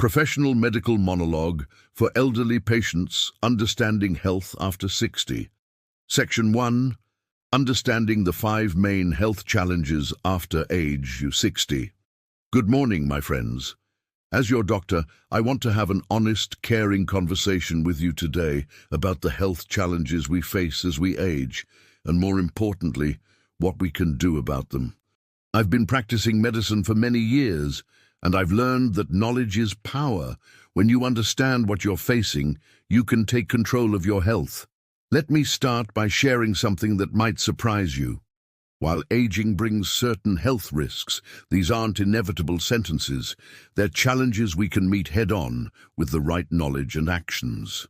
Professional Medical Monologue for Elderly Patients Understanding Health After 60. Section 1. Understanding the 5 main health challenges after age 60. Good morning, my friends. As your doctor, I want to have an honest, caring conversation with you today about the health challenges we face as we age, and more importantly, what we can do about them. I've been practicing medicine for many years, and I've learned that knowledge is power. When you understand what you're facing, you can take control of your health. Let me start by sharing something that might surprise you. While aging brings certain health risks, these aren't inevitable sentences. They're challenges we can meet head-on with the right knowledge and actions.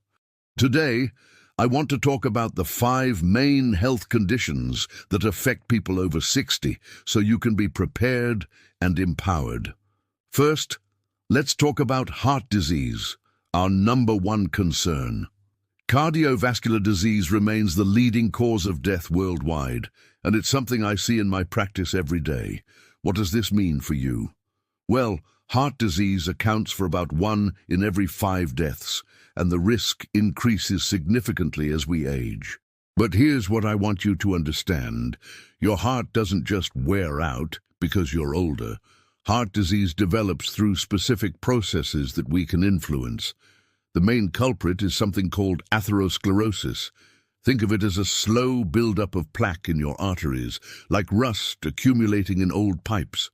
Today, I want to talk about the 5 main health conditions that affect people over 60, so you can be prepared and empowered. First, let's talk about heart disease, our #1 concern. Cardiovascular disease remains the leading cause of death worldwide, and it's something I see in my practice every day. What does this mean for you? Well, heart disease accounts for about 1 in every 5 deaths, and the risk increases significantly as we age. But here's what I want you to understand. Your heart doesn't just wear out because you're older. Heart disease develops through specific processes that we can influence. The main culprit is something called atherosclerosis. Think of it as a slow buildup of plaque in your arteries, like rust accumulating in old pipes.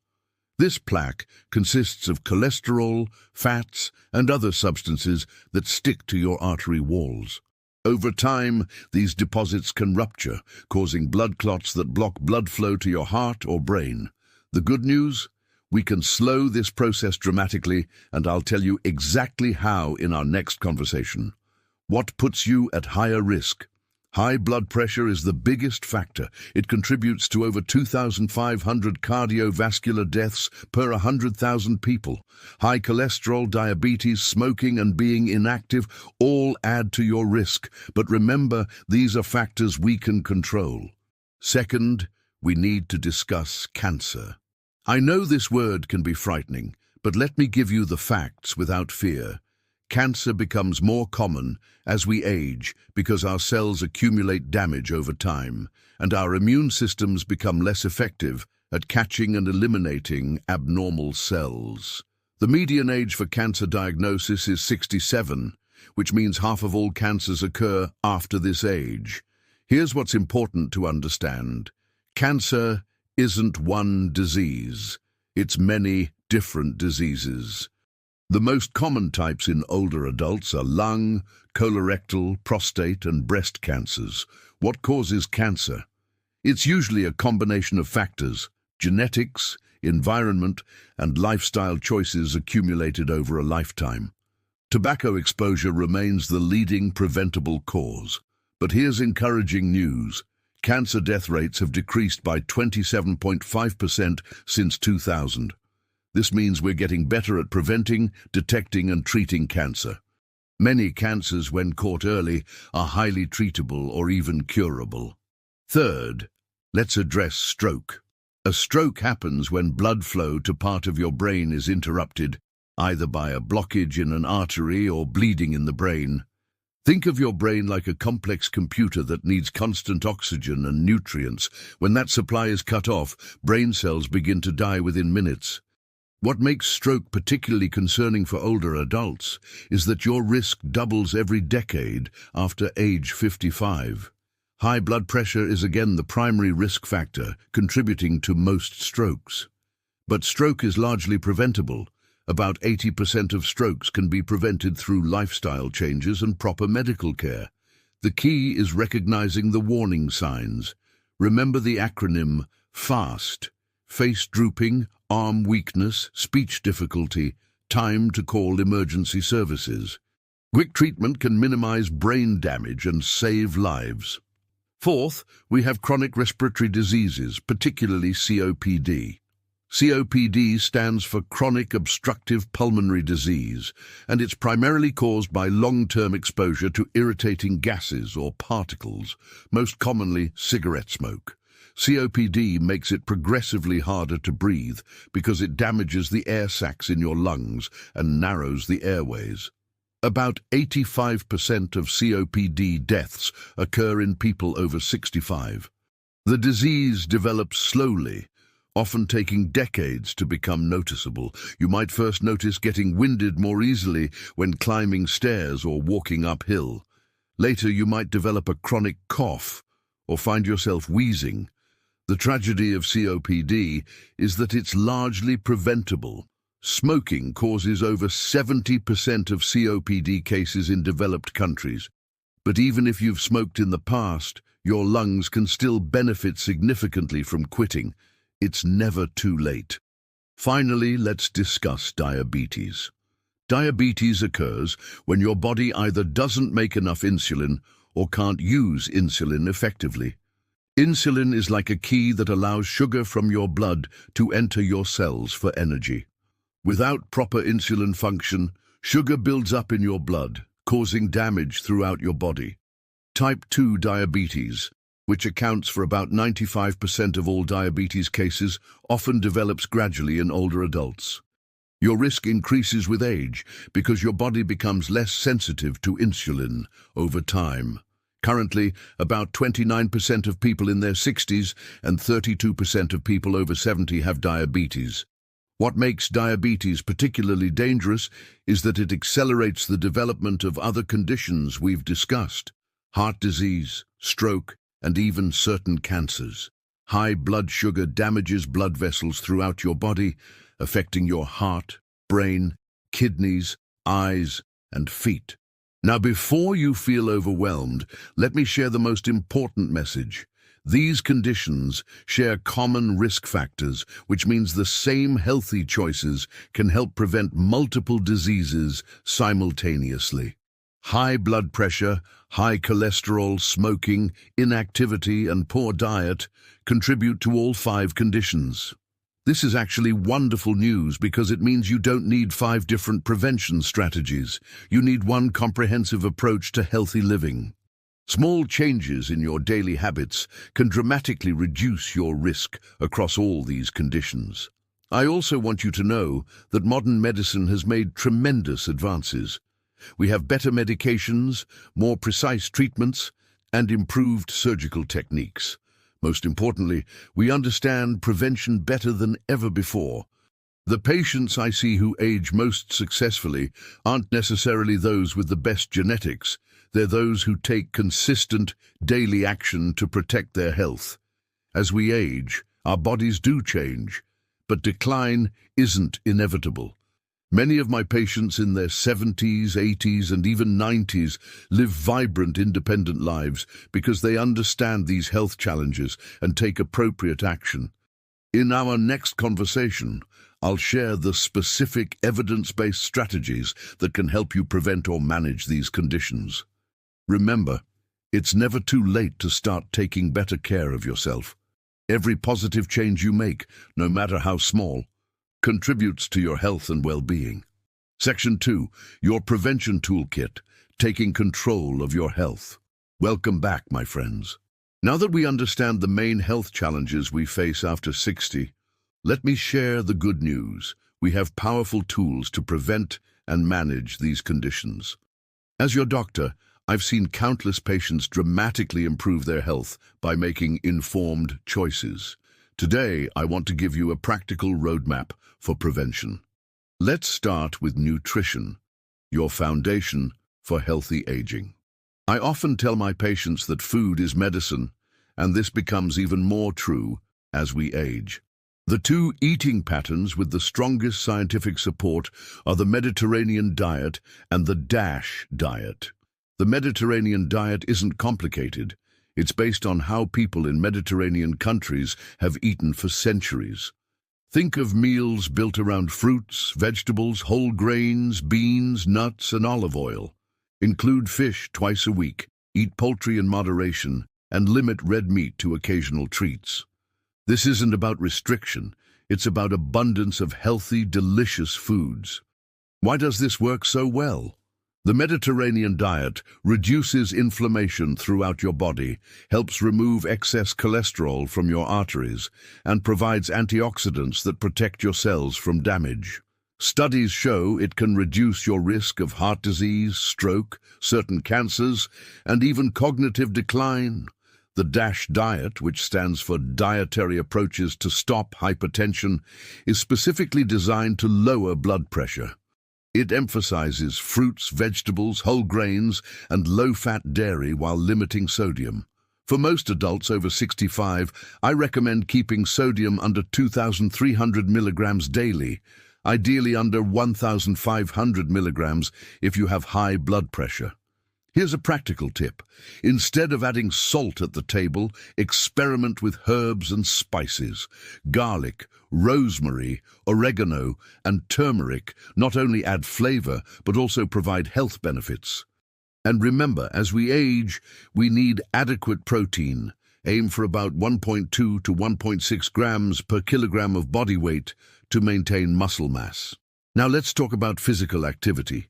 This plaque consists of cholesterol, fats, and other substances that stick to your artery walls. Over time, these deposits can rupture, causing blood clots that block blood flow to your heart or brain. The good news? We can slow this process dramatically, and I'll tell you exactly how in our next conversation. What puts you at higher risk? High blood pressure is the biggest factor. It contributes to over 2,500 cardiovascular deaths per 100,000 people. High cholesterol, diabetes, smoking, and being inactive all add to your risk. But remember, these are factors we can control. Second, we need to discuss cancer. I know this word can be frightening, but let me give you the facts without fear. Cancer becomes more common as we age because our cells accumulate damage over time, and our immune systems become less effective at catching and eliminating abnormal cells. The median age for cancer diagnosis is 67, which means half of all cancers occur after this age. Here's what's important to understand. Cancer isn't one disease. It's many different diseases. The most common types in older adults are lung, colorectal, prostate, and breast cancers. What causes cancer? It's usually a combination of factors: genetics, environment, and lifestyle choices accumulated over a lifetime. Tobacco exposure remains the leading preventable cause. But here's encouraging news. Cancer death rates have decreased by 27.5% since 2000. This means we're getting better at preventing, detecting, and treating cancer. Many cancers, when caught early, are highly treatable or even curable. Third, let's address stroke. A stroke happens when blood flow to part of your brain is interrupted, either by a blockage in an artery or bleeding in the brain. Think of your brain like a complex computer that needs constant oxygen and nutrients. When that supply is cut off, brain cells begin to die within minutes. What makes stroke particularly concerning for older adults is that your risk doubles every decade after age 55. High blood pressure is again the primary risk factor contributing to most strokes. But stroke is largely preventable. About 80% of strokes can be prevented through lifestyle changes and proper medical care. The key is recognizing the warning signs. Remember the acronym FAST: face drooping, arm weakness, speech difficulty, time to call emergency services. Quick treatment can minimize brain damage and save lives. Fourth, we have chronic respiratory diseases, particularly COPD. COPD stands for chronic obstructive pulmonary disease, and it's primarily caused by long-term exposure to irritating gases or particles, most commonly cigarette smoke. COPD makes it progressively harder to breathe because it damages the air sacs in your lungs and narrows the airways. About 85% of COPD deaths occur in people over 65. The disease develops slowly, often taking decades to become noticeable. You might first notice getting winded more easily when climbing stairs or walking uphill. Later, you might develop a chronic cough or find yourself wheezing. The tragedy of COPD is that it's largely preventable. Smoking causes over 70% of COPD cases in developed countries. But even if you've smoked in the past, your lungs can still benefit significantly from quitting. It's never too late. Finally, let's discuss diabetes. Diabetes occurs when your body either doesn't make enough insulin or can't use insulin effectively. Insulin is like a key that allows sugar from your blood to enter your cells for energy. Without proper insulin function, sugar builds up in your blood, causing damage throughout your body. Type 2 diabetes, which accounts for about 95% of all diabetes cases, often develops gradually in older adults. Your risk increases with age because your body becomes less sensitive to insulin over time. Currently, about 29% of people in their 60s and 32% of people over 70 have diabetes. What makes diabetes particularly dangerous is that it accelerates the development of other conditions we've discussed: heart disease, stroke, and even certain cancers. High blood sugar damages blood vessels throughout your body, affecting your heart, brain, kidneys, eyes, and feet. Now, before you feel overwhelmed, let me share the most important message. These conditions share common risk factors, which means the same healthy choices can help prevent multiple diseases simultaneously. High blood pressure, high cholesterol, smoking, inactivity, and poor diet contribute to all 5 conditions. This is actually wonderful news because it means you don't need 5 different prevention strategies. You need one comprehensive approach to healthy living. Small changes in your daily habits can dramatically reduce your risk across all these conditions. I also want you to know that modern medicine has made tremendous advances. We have better medications, more precise treatments, and improved surgical techniques. Most importantly, we understand prevention better than ever before. The patients I see who age most successfully aren't necessarily those with the best genetics. They're those who take consistent, daily action to protect their health. As we age, our bodies do change, but decline isn't inevitable. Many of my patients in their 70s, 80s, and even 90s live vibrant, independent lives because they understand these health challenges and take appropriate action. In our next conversation, I'll share the specific evidence-based strategies that can help you prevent or manage these conditions. Remember, it's never too late to start taking better care of yourself. Every positive change you make, no matter how small, contributes to your health and well-being. Section 2, your prevention toolkit, taking control of your health. Welcome back, my friends. Now that we understand the main health challenges we face after 60, let me share the good news. We have powerful tools to prevent and manage these conditions. As your doctor, I've seen countless patients dramatically improve their health by making informed choices. Today, I want to give you a practical roadmap for prevention. Let's start with nutrition, your foundation for healthy aging. I often tell my patients that food is medicine, and this becomes even more true as we age. The 2 eating patterns with the strongest scientific support are the Mediterranean diet and the DASH diet. The Mediterranean diet isn't complicated. It's based on how people in Mediterranean countries have eaten for centuries. Think of meals built around fruits, vegetables, whole grains, beans, nuts, and olive oil. Include fish twice a week, eat poultry in moderation, and limit red meat to occasional treats. This isn't about restriction, it's about abundance of healthy, delicious foods. Why does this work so well? The Mediterranean diet reduces inflammation throughout your body, helps remove excess cholesterol from your arteries, and provides antioxidants that protect your cells from damage. Studies show it can reduce your risk of heart disease, stroke, certain cancers, and even cognitive decline. The DASH diet, which stands for Dietary Approaches to Stop Hypertension, is specifically designed to lower blood pressure. It emphasizes fruits, vegetables, whole grains, and low-fat dairy while limiting sodium. For most adults over 65, I recommend keeping sodium under 2,300 milligrams daily, ideally under 1,500 milligrams if you have high blood pressure. Here's a practical tip. Instead of adding salt at the table, experiment with herbs and spices. Garlic, rosemary, oregano, and turmeric not only add flavor, but also provide health benefits. And remember, as we age, we need adequate protein. Aim for about 1.2 to 1.6 grams per kilogram of body weight to maintain muscle mass. Now let's talk about physical activity,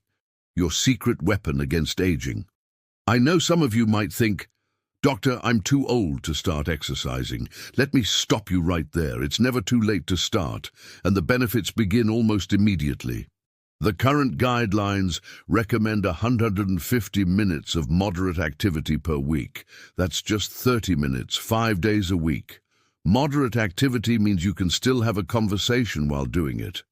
your secret weapon against aging. I know some of you might think, "Doctor, I'm too old to start exercising." Let me stop you right there. It's never too late to start, and the benefits begin almost immediately. The current guidelines recommend 150 minutes of moderate activity per week. That's just 30 minutes, 5 days a week. Moderate activity means you can still have a conversation while doing it.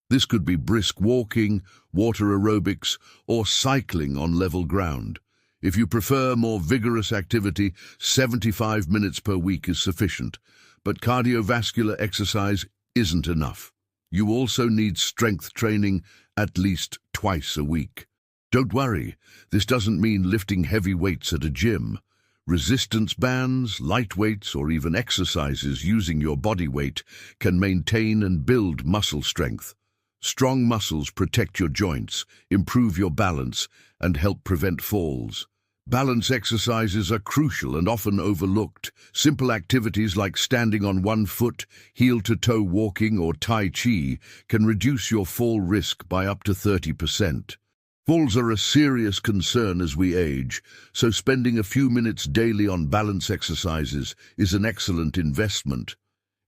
This could be brisk walking, water aerobics, or cycling on level ground. If you prefer more vigorous activity, 75 minutes per week is sufficient, but cardiovascular exercise isn't enough. You also need strength training at least twice a week. Don't worry, this doesn't mean lifting heavy weights at a gym. Resistance bands, light weights, or even exercises using your body weight can maintain and build muscle strength. Strong muscles protect your joints, improve your balance, and help prevent falls. Balance exercises are crucial and often overlooked. Simple activities like standing on one foot, heel-to-toe walking, or Tai Chi can reduce your fall risk by up to 30%. Falls are a serious concern as we age, so spending a few minutes daily on balance exercises is an excellent investment.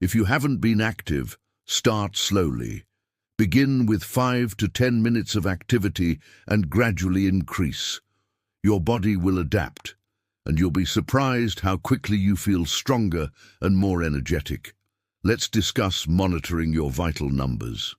If you haven't been active, start slowly. Begin with 5 to 10 minutes of activity and gradually increase. Your body will adapt, and you'll be surprised how quickly you feel stronger and more energetic. Let's discuss monitoring your vital numbers.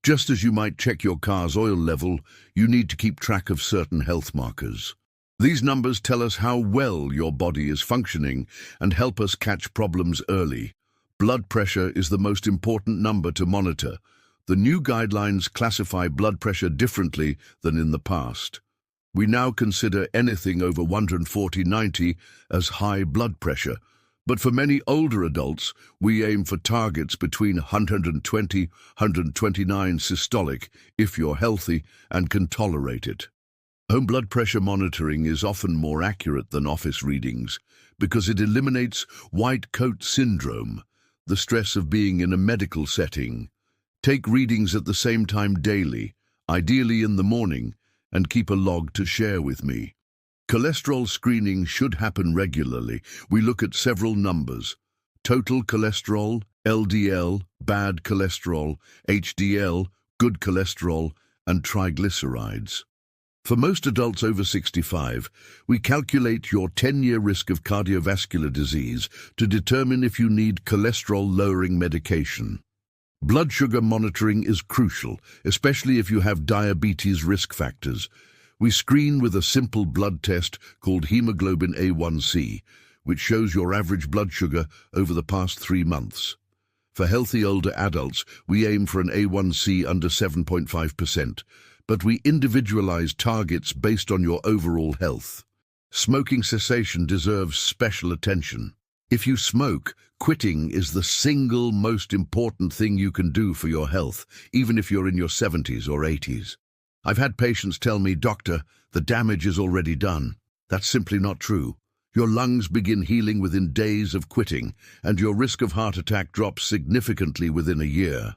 Just as you might check your car's oil level, you need to keep track of certain health markers. These numbers tell us how well your body is functioning and help us catch problems early. Blood pressure is the most important number to monitor. The new guidelines classify blood pressure differently than in the past. We now consider anything over 140/90 as high blood pressure, but for many older adults, we aim for targets between 120–129 systolic if you're healthy and can tolerate it. Home blood pressure monitoring is often more accurate than office readings because it eliminates white coat syndrome, the stress of being in a medical setting. Take readings at the same time daily, ideally in the morning, and keep a log to share with me. Cholesterol screening should happen regularly. We look at several numbers: total cholesterol, LDL, bad cholesterol, HDL, good cholesterol, and triglycerides. For most adults over 65, we calculate your 10-year risk of cardiovascular disease to determine if you need cholesterol-lowering medication. Blood sugar monitoring is crucial, especially if you have diabetes risk factors. We screen with a simple blood test called hemoglobin A1C, which shows your average blood sugar over the past 3 months. For healthy older adults, we aim for an A1C under 7.5%, but we individualize targets based on your overall health. Smoking cessation deserves special attention. If you smoke, quitting is the single most important thing you can do for your health, even if you're in your 70s or 80s. I've had patients tell me, "Doctor, the damage is already done." That's simply not true. Your lungs begin healing within days of quitting, and your risk of heart attack drops significantly within a year.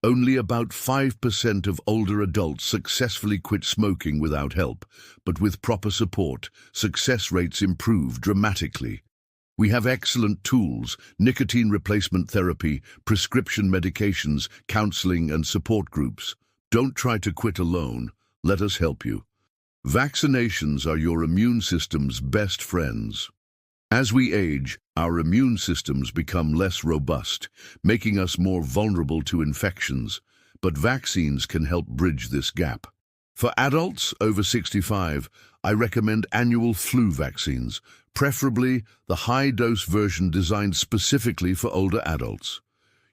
Only about 5% of older adults successfully quit smoking without help, but with proper support, success rates improve dramatically. We have excellent tools: nicotine replacement therapy, prescription medications, counseling, and support groups. Don't try to quit alone. Let us help you. Vaccinations are your immune system's best friends. As we age, our immune systems become less robust, making us more vulnerable to infections, but vaccines can help bridge this gap. For adults over 65, I recommend annual flu vaccines, preferably the high-dose version designed specifically for older adults.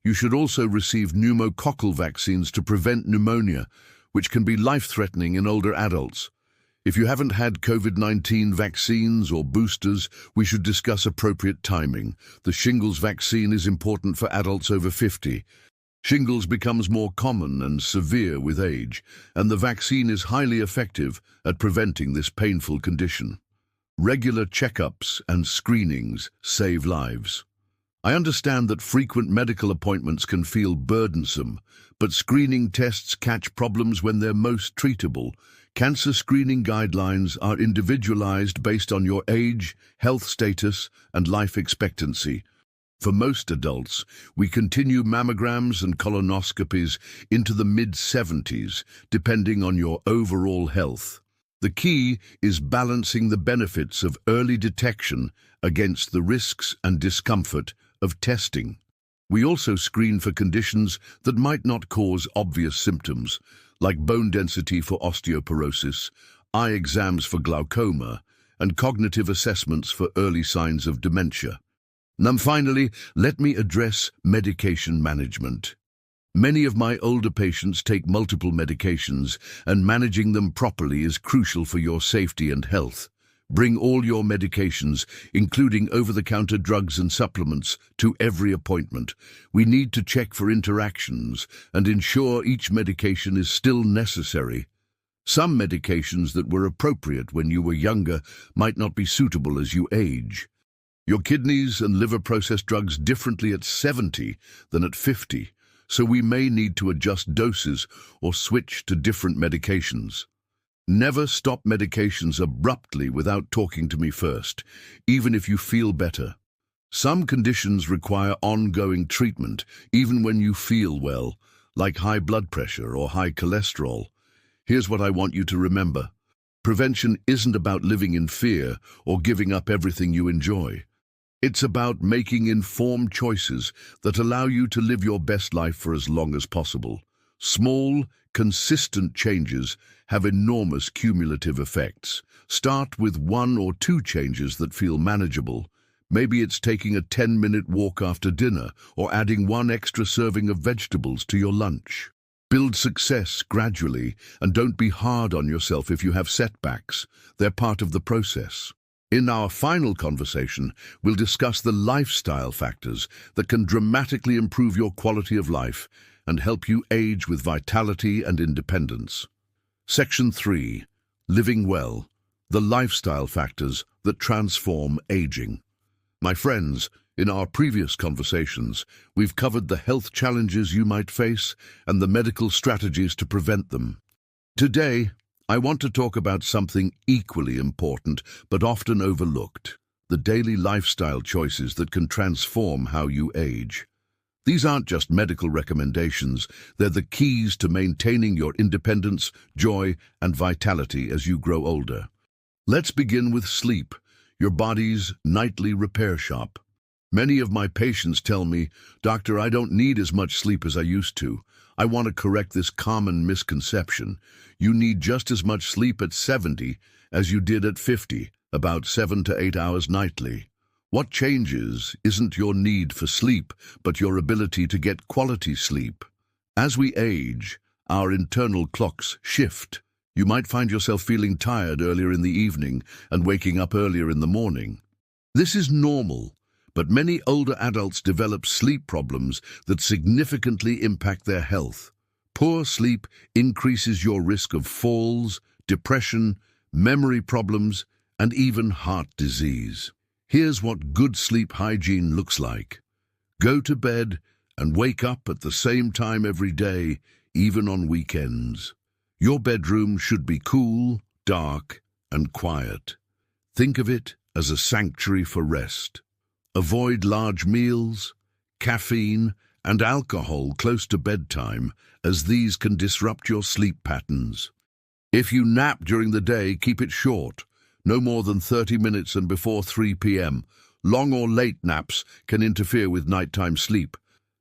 You should also receive pneumococcal vaccines to prevent pneumonia, which can be life-threatening in older adults. If you haven't had COVID-19 vaccines or boosters, we should discuss appropriate timing. The shingles vaccine is important for adults over 50. Shingles becomes more common and severe with age, and the vaccine is highly effective at preventing this painful condition. Regular checkups and screenings save lives. I understand that frequent medical appointments can feel burdensome, but screening tests catch problems when they're most treatable. Cancer screening guidelines are individualized based on your age, health status, and life expectancy. For most adults, we continue mammograms and colonoscopies into the mid-70s, depending on your overall health. The key is balancing the benefits of early detection against the risks and discomfort of testing. We also screen for conditions that might not cause obvious symptoms, like bone density for osteoporosis, eye exams for glaucoma, and cognitive assessments for early signs of dementia. Now, finally, let me address medication management. Many of my older patients take multiple medications, and managing them properly is crucial for your safety and health. Bring all your medications, including over-the-counter drugs and supplements, to every appointment. We need to check for interactions and ensure each medication is still necessary. Some medications that were appropriate when you were younger might not be suitable as you age. Your kidneys and liver process drugs differently at 70 than at 50, so we may need to adjust doses or switch to different medications. Never stop medications abruptly without talking to me first, even if you feel better. Some conditions require ongoing treatment, even when you feel well, like high blood pressure or high cholesterol. Here's what I want you to remember. Prevention isn't about living in fear or giving up everything you enjoy. It's about making informed choices that allow you to live your best life for as long as possible. Small, consistent changes have enormous cumulative effects. Start with 1 or 2 changes that feel manageable. Maybe it's taking a 10-minute walk after dinner or adding 1 extra serving of vegetables to your lunch. Build success gradually, and don't be hard on yourself if you have setbacks. They're part of the process. In our final conversation, we'll discuss the lifestyle factors that can dramatically improve your quality of life and help you age with vitality and independence. Section 3. Living Well. The lifestyle factors that transform aging. My friends, in our previous conversations, we've covered the health challenges you might face and the medical strategies to prevent them. Today, I want to talk about something equally important but often overlooked: the daily lifestyle choices that can transform how you age. These aren't just medical recommendations, they're the keys to maintaining your independence, joy, and vitality as you grow older. Let's begin with sleep, your body's nightly repair shop. Many of my patients tell me, "Doctor, I don't need as much sleep as I used to." I want to correct this common misconception. You need just as much sleep at 70 as you did at 50, about 7 to 8 hours nightly. What changes isn't your need for sleep, but your ability to get quality sleep. As we age, our internal clocks shift. You might find yourself feeling tired earlier in the evening and waking up earlier in the morning. This is normal, but many older adults develop sleep problems that significantly impact their health. Poor sleep increases your risk of falls, depression, memory problems, and even heart disease. Here's what good sleep hygiene looks like. Go to bed and wake up at the same time every day, even on weekends. Your bedroom should be cool, dark, and quiet. Think of it as a sanctuary for rest. Avoid large meals, caffeine, and alcohol close to bedtime, as these can disrupt your sleep patterns. If you nap during the day, keep it short, no more than 30 minutes and before 3 p.m. Long or late naps can interfere with nighttime sleep.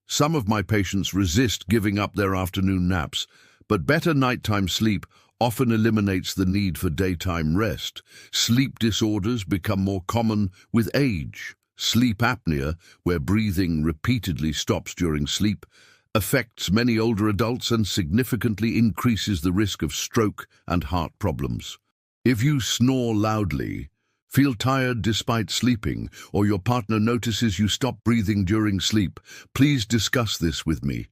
Some of my patients resist giving up their afternoon naps, but better nighttime sleep often eliminates the need for daytime rest. Sleep disorders become more common with age. Sleep apnea, where breathing repeatedly stops during sleep, affects many older adults and significantly increases the risk of stroke and heart problems. If you snore loudly, feel tired despite sleeping, or your partner notices you stop breathing during sleep, please discuss this with me.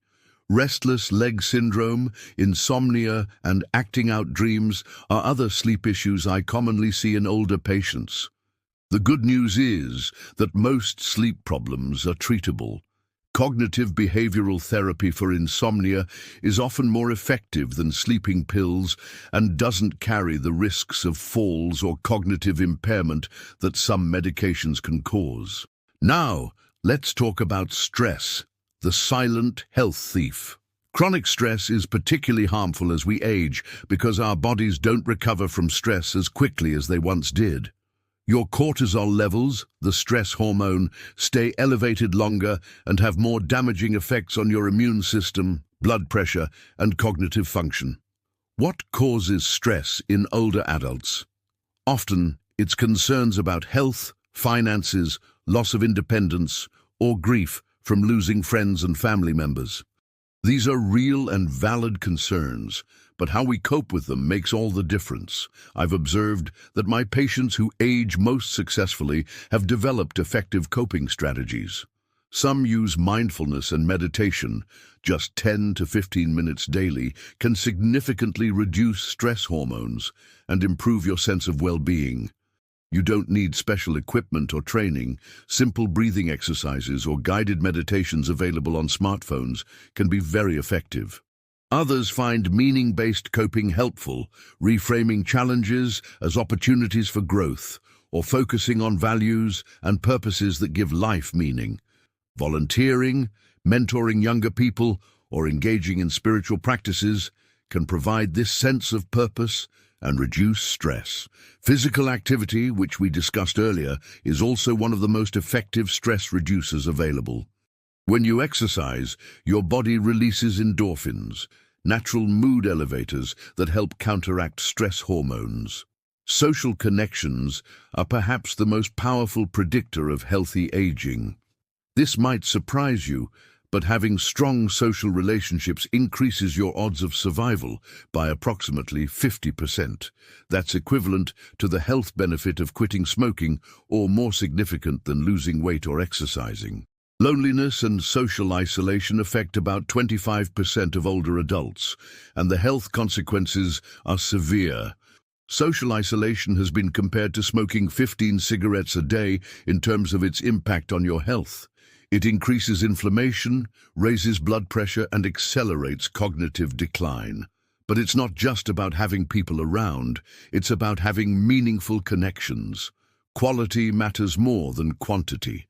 Restless leg syndrome, insomnia, and acting out dreams are other sleep issues I commonly see in older patients. The good news is that most sleep problems are treatable. Cognitive behavioral therapy for insomnia is often more effective than sleeping pills and doesn't carry the risks of falls or cognitive impairment that some medications can cause. Now, let's talk about stress, the silent health thief. Chronic stress is particularly harmful as we age because our bodies don't recover from stress as quickly as they once did. Your cortisol levels, the stress hormone, stay elevated longer and have more damaging effects on your immune system, blood pressure, and cognitive function. What causes stress in older adults? Often, it's concerns about health, finances, loss of independence, or grief from losing friends and family members. These are real and valid concerns, but how we cope with them makes all the difference. I've observed that my patients who age most successfully have developed effective coping strategies. Some use mindfulness and meditation. Just 10 to 15 minutes daily can significantly reduce stress hormones and improve your sense of well-being. You don't need special equipment or training. Simple breathing exercises or guided meditations available on smartphones can be very effective. Others find meaning-based coping helpful, reframing challenges as opportunities for growth, or focusing on values and purposes that give life meaning. Volunteering, mentoring younger people, or engaging in spiritual practices can provide this sense of purpose and reduce stress. Physical activity, which we discussed earlier, is also one of the most effective stress reducers available. When you exercise, your body releases endorphins, natural mood elevators that help counteract stress hormones. Social connections are perhaps the most powerful predictor of healthy aging. This might surprise you, but having strong social relationships increases your odds of survival by approximately 50%. That's equivalent to the health benefit of quitting smoking, or more significant than losing weight or exercising. Loneliness and social isolation affect about 25% of older adults, and the health consequences are severe. Social isolation has been compared to smoking 15 cigarettes a day in terms of its impact on your health. It increases inflammation, raises blood pressure, and accelerates cognitive decline. But it's not just about having people around, it's about having meaningful connections. Quality matters more than quantity.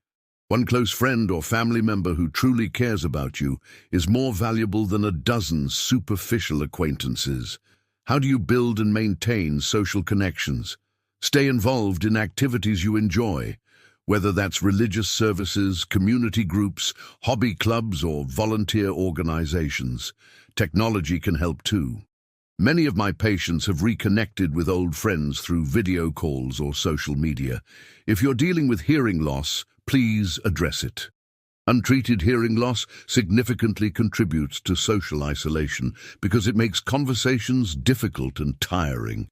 One close friend or family member who truly cares about you is more valuable than a dozen superficial acquaintances. How do you build and maintain social connections? Stay involved in activities you enjoy, whether that's religious services, community groups, hobby clubs, or volunteer organizations. Technology can help too. Many of my patients have reconnected with old friends through video calls or social media. If you're dealing with hearing loss, please address it. Untreated hearing loss significantly contributes to social isolation because it makes conversations difficult and tiring.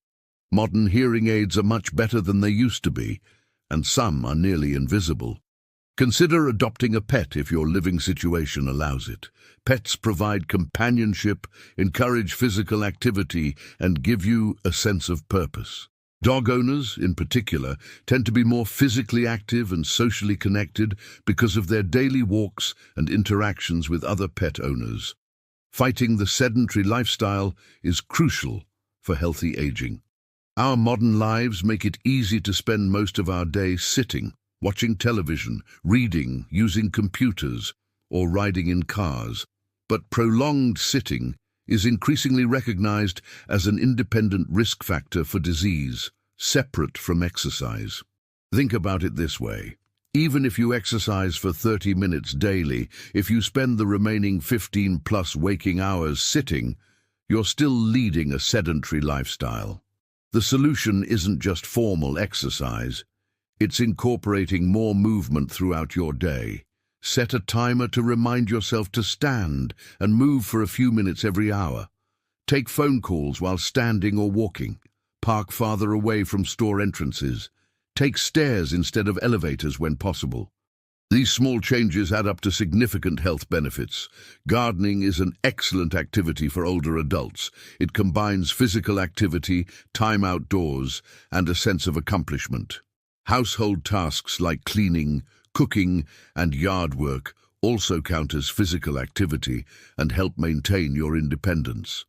Modern hearing aids are much better than they used to be, and some are nearly invisible. Consider adopting a pet if your living situation allows it. Pets provide companionship, encourage physical activity, and give you a sense of purpose. Dog owners, in particular, tend to be more physically active and socially connected because of their daily walks and interactions with other pet owners. Fighting the sedentary lifestyle is crucial for healthy aging. Our modern lives make it easy to spend most of our day sitting, watching television, reading, using computers, or riding in cars. But prolonged sitting is increasingly recognized as an independent risk factor for disease, separate from exercise. Think about it this way. Even if you exercise for 30 minutes daily, if you spend the remaining 15+ waking hours sitting, you're still leading a sedentary lifestyle. The solution isn't just formal exercise. It's incorporating more movement throughout your day. Set a timer to remind yourself to stand and move for a few minutes every hour. Take phone calls while standing or walking. Park farther away from store entrances. Take stairs instead of elevators when possible. These small changes add up to significant health benefits. Gardening is an excellent activity for older adults. It combines physical activity, time outdoors, and a sense of accomplishment. Household tasks like cleaning, cooking, and yard work also count as physical activity and help maintain your independence.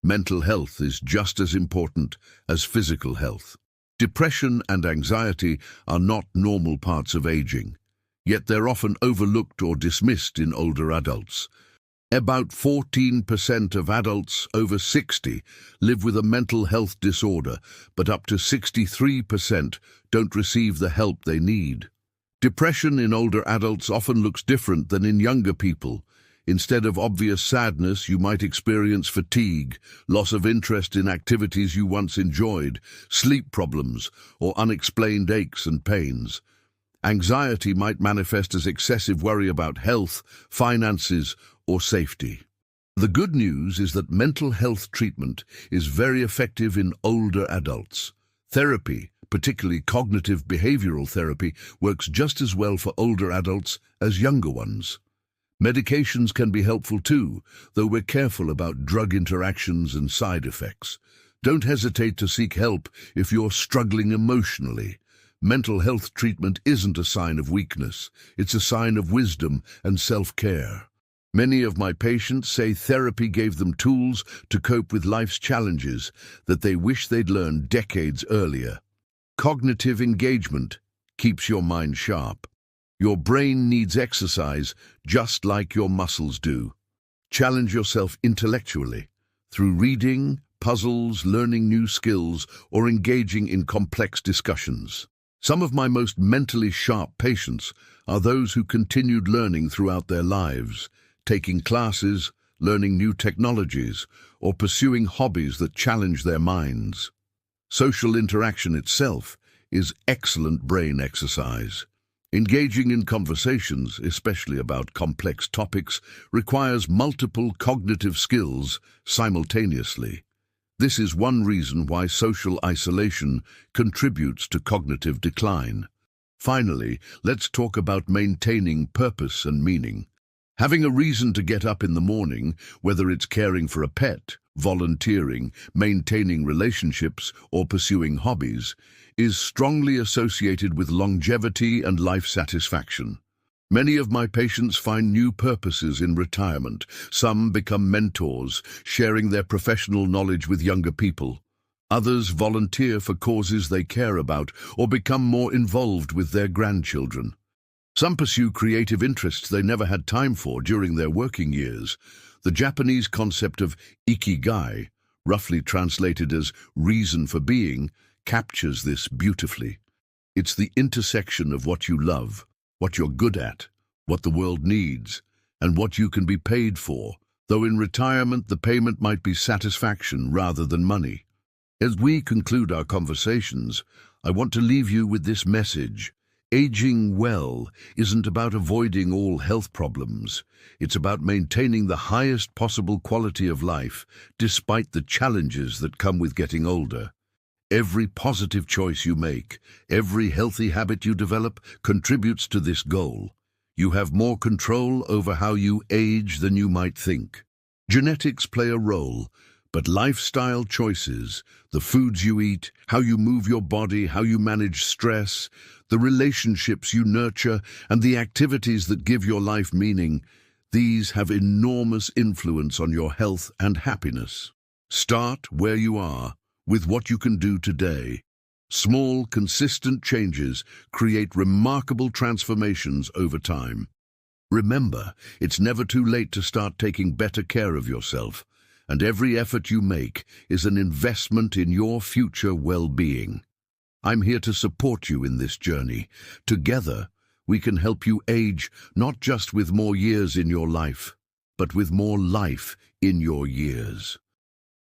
Mental health is just as important as physical health. Depression and anxiety are not normal parts of aging, yet they're often overlooked or dismissed in older adults. About 14% of adults over 60 live with a mental health disorder, but up to 63% don't receive the help they need. Depression in older adults often looks different than in younger people. Instead of obvious sadness, you might experience fatigue, loss of interest in activities you once enjoyed, sleep problems, or unexplained aches and pains. Anxiety might manifest as excessive worry about health, finances, or safety. The good news is that mental health treatment is very effective in older adults. Therapy, particularly cognitive behavioral therapy, works just as well for older adults as younger ones. Medications can be helpful too, though we're careful about drug interactions and side effects. Don't hesitate to seek help if you're struggling emotionally. Mental health treatment isn't a sign of weakness. It's a sign of wisdom and self-care. Many of my patients say therapy gave them tools to cope with life's challenges that they wish they'd learned decades earlier. Cognitive engagement keeps your mind sharp. Your brain needs exercise just like your muscles do. Challenge yourself intellectually through reading, puzzles, learning new skills, or engaging in complex discussions. Some of my most mentally sharp patients are those who continued learning throughout their lives, taking classes, learning new technologies, or pursuing hobbies that challenge their minds. Social interaction itself is excellent brain exercise. Engaging in conversations, especially about complex topics, requires multiple cognitive skills simultaneously. This is one reason why social isolation contributes to cognitive decline. Finally, let's talk about maintaining purpose and meaning. Having a reason to get up in the morning, whether it's caring for a pet, volunteering, maintaining relationships, or pursuing hobbies, is strongly associated with longevity and life satisfaction. Many of my patients find new purposes in retirement. Some become mentors, sharing their professional knowledge with younger people. Others volunteer for causes they care about or become more involved with their grandchildren. Some pursue creative interests they never had time for during their working years. The Japanese concept of ikigai, roughly translated as reason for being, captures this beautifully. It's the intersection of what you love, what you're good at, what the world needs, and what you can be paid for, though in retirement the payment might be satisfaction rather than money. As we conclude our conversations, I want to leave you with this message. Aging well isn't about avoiding all health problems. It's about maintaining the highest possible quality of life, despite the challenges that come with getting older. Every positive choice you make, every healthy habit you develop, contributes to this goal. You have more control over how you age than you might think. Genetics play a role, But lifestyle choices, the foods you eat, how you move your body, how you manage stress, the relationships you nurture, and the activities that give your life meaning, these have enormous influence on your health and happiness. Start where you are, with what you can do today. Small, consistent changes create remarkable transformations over time. Remember, it's never too late to start taking better care of yourself, and every effort you make is an investment in your future well-being. I'm here to support you in this journey. Together, we can help you age not just with more years in your life, but with more life in your years.